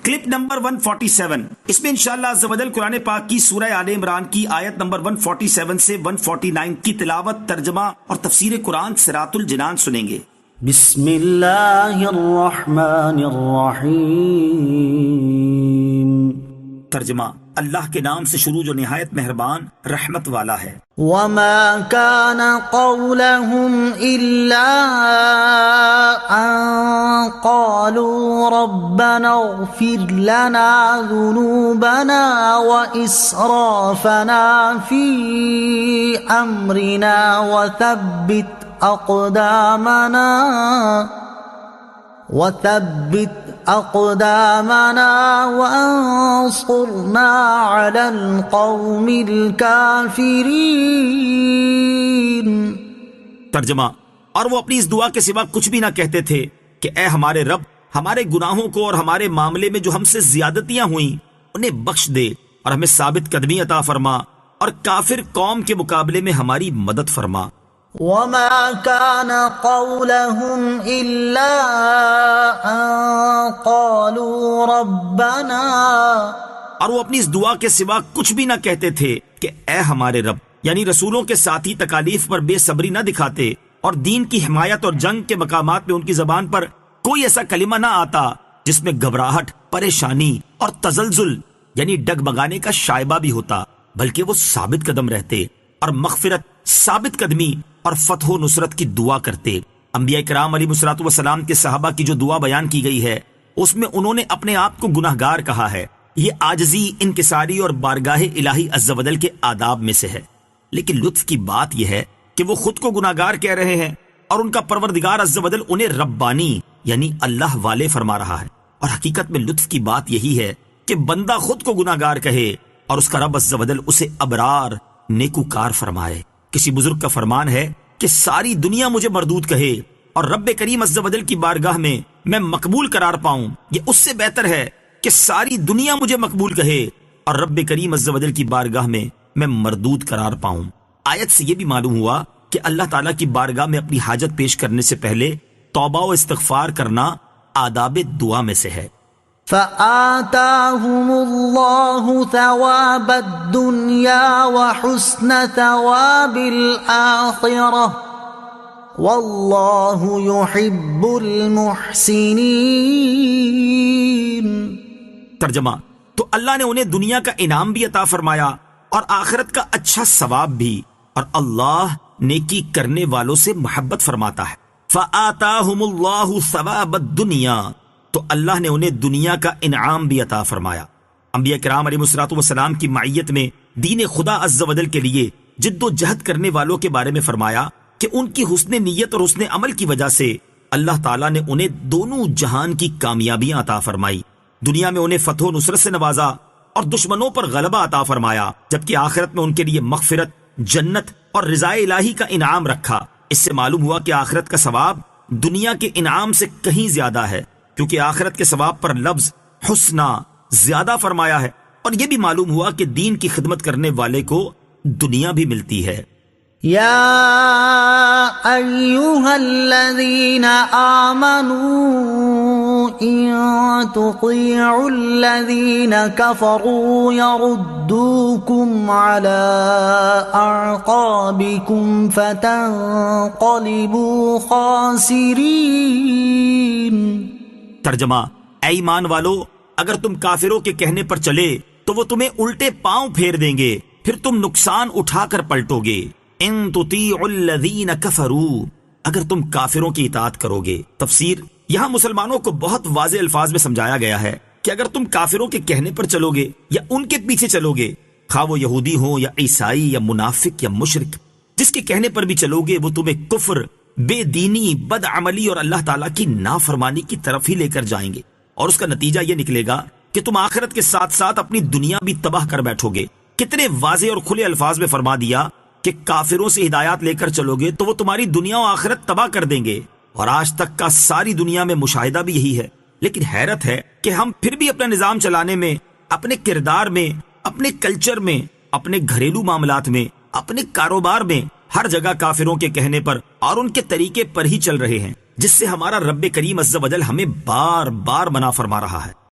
Clip number 147، اس میں انشاءاللہ عز و جل قرآن پاک کی سورہ آل عمران کی آیت نمبر 147 سے 149 کی تلاوت، ترجمہ اور تفسیر قرآن صراط الجنان سنیں گے۔ بسم اللہ الرحمن الرحیم۔ ترجمہ، اللہ کے نام سے شروع جو نہایت مہربان رحمت والا ہے۔ وما كان قولهم إلا أن قالوا ربنا اغفر لنا ذنوبنا وإسرافنا في أمرنا وثبت أقدامنا وانصرنا على القوم الكافرين۔ ترجمہ، اور وہ اپنی اس دعا کے سوا کچھ بھی نہ کہتے تھے کہ اے ہمارے رب، ہمارے گناہوں کو اور ہمارے معاملے میں جو ہم سے زیادتیاں ہوئیں انہیں بخش دے اور ہمیں ثابت قدمی عطا فرما اور کافر قوم کے مقابلے میں ہماری مدد فرما۔ وما كان قولهم إلا أن قالوا ربنا، اور وہ اپنی اس دعا کے سوا کچھ بھی نہ کہتے تھے کہ اے ہمارے رب، یعنی رسولوں کے ساتھی تکالیف پر بے صبری نہ دکھاتے اور دین کی حمایت اور جنگ کے مقامات میں ان کی زبان پر کوئی ایسا کلمہ نہ آتا جس میں گھبراہٹ، پریشانی اور تزلزل یعنی ڈگمگانے کا شائبہ بھی ہوتا، بلکہ وہ ثابت قدم رہتے اور مغفرت، ثابت قدمی اور فتح و نصرت کی دعا کرتے۔ انبیاء کرام علیہ الصلوۃ والسلام کے صحابہ کی جو دعا بیان کی گئی ہے اس میں انہوں نے اپنے آپ کو گناہگار کہا ہے۔ یہ عاجزی، انکساری اور بارگاہ الہی عز و جل کے آداب میں سے ہے، لیکن لطف کی بات یہ ہے کہ وہ خود کو گناہگار کہہ رہے ہیں اور ان کا پروردگار عز و جل انہیں ربانی یعنی اللہ والے فرما رہا ہے۔ اور حقیقت میں لطف کی بات یہی ہے کہ بندہ خود کو گناہگار کہے اور اس کا رب عز و جل اسے ابرار، نیکوکار فرمائے۔ کسی بزرگ کا فرمان ہے کہ ساری دنیا مجھے مردود کہے اور رب کریم عز و جل کی بارگاہ میں میں مقبول قرار پاؤں، یہ اس سے بہتر ہے کہ ساری دنیا مجھے مقبول کہے اور رب کریم عز و جل کی بارگاہ میں میں مردود قرار پاؤں۔ آیت سے یہ بھی معلوم ہوا کہ اللہ تعالیٰ کی بارگاہ میں اپنی حاجت پیش کرنے سے پہلے توبہ و استغفار کرنا آداب دعا میں سے ہے۔ فآتاهم الله ثواب الدنيا وحسن ثواب الآخرة والله يحب المحسنين۔ ترجمہ، تو اللہ نے انہیں دنیا کا انعام بھی عطا فرمایا اور آخرت کا اچھا ثواب بھی، اور اللہ نیکی کرنے والوں سے محبت فرماتا ہے۔ فآتاهم الله ثواب الدنيا، تو اللہ نے انہیں دنیا کا انعام بھی عطا فرمایا۔ انبیاء کرام علیہ الصلوۃ والسلام کی معیت میں دین خدا عز و جل کے لیے جد و جہد کرنے والوں کے بارے میں فرمایا کہ ان کی حسن نیت اور حسن عمل کی وجہ سے اللہ تعالیٰ نے انہیں دونوں جہان کی کامیابیاں عطا فرمائی۔ دنیا میں انہیں فتح و نصرت سے نوازا اور دشمنوں پر غلبہ عطا فرمایا، جبکہ آخرت میں ان کے لیے مغفرت، جنت اور رضا الہی کا انعام رکھا۔ اس سے معلوم ہوا کہ آخرت کا ثواب دنیا کے انعام سے کہیں زیادہ ہے، کیونکہ آخرت کے ثواب پر لفظ حسنہ زیادہ فرمایا ہے، اور یہ بھی معلوم ہوا کہ دین کی خدمت کرنے والے کو دنیا بھی ملتی ہے۔ یا ایھا الذین آمنوا ان تطیعوا الذین کفروا یردوکم علی اعقابکم فتنقلبوا خاسرین۔ ترجمہ، اے ایمان والو، اگر تم کافروں کے کہنے پر چلے تو وہ تمہیں الٹے پاؤں پھیر دیں گے، پھر تم نقصان اٹھا کر پلٹو گے۔ ان تطیعوا الذین کفروا، اگر تم کافروں کی اطاعت کرو گے۔ تفسیر، یہاں مسلمانوں کو بہت واضح الفاظ میں سمجھایا گیا ہے کہ اگر تم کافروں کے کہنے پر چلو گے یا ان کے پیچھے چلو گے، خواہ وہ یہودی ہوں یا عیسائی یا منافق یا مشرک، جس کے کہنے پر بھی چلو گے وہ تمہیں کفر، بے دینی، بد عملی اور اللہ تعالیٰ کی نافرمانی کی طرف ہی لے کر جائیں گے، اور اس کا نتیجہ یہ نکلے گا کہ تم آخرت کے ساتھ ساتھ اپنی دنیا بھی تباہ کر بیٹھو گے۔ کتنے واضح اور کھلے الفاظ میں فرما دیا کہ کافروں سے ہدایات لے کر چلو گے تو وہ تمہاری دنیا و آخرت تباہ کر دیں گے، اور آج تک کا ساری دنیا میں مشاہدہ بھی یہی ہے۔ لیکن حیرت ہے کہ ہم پھر بھی اپنا نظام چلانے میں، اپنے کردار میں، اپنے کلچر میں، اپنے گھریلو معاملات میں، اپنے کاروبار میں ہر جگہ کافروں کے کہنے پر اور ان کے طریقے پر ہی چل رہے ہیں، جس سے ہمارا رب کریم عز و جل ہمیں بار بار منع فرما رہا ہے۔